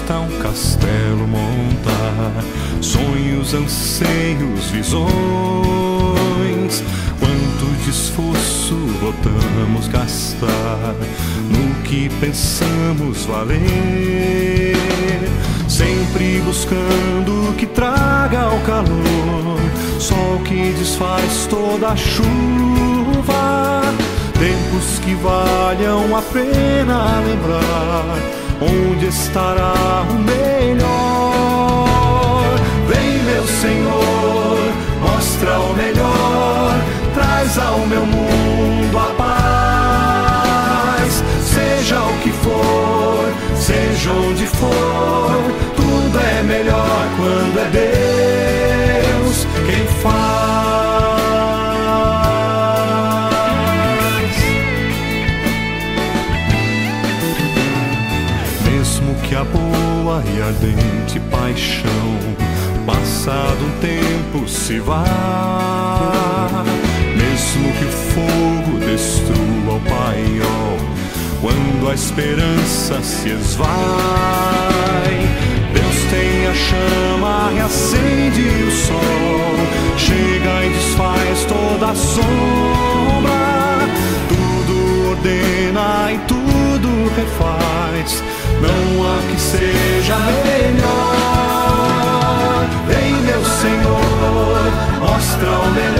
custa um castelo montar, sonhos, anseios, visões. Quanto de esforço voltamos gastar no que pensamos valer, sempre buscando o que traga o calor, sol que desfaz toda a chuva. Tempos que valham a pena lembrar, onde estará o melhor. Vem, meu Senhor, mostra o melhor, traz ao meu mundo a paz. Seja o que for, seja onde for, tudo é melhor quando é Deus quem faz. Mesmo que a boa e ardente paixão, passado um tempo, se vá, mesmo que o fogo destrua o paiol, quando a esperança se esvai, Deus tem a chama, reacende o sol, chega e desfaz toda a sombra, tudo ordena e tudo refaz, não há que seja melhor. Vem, meu Senhor, mostra o melhor,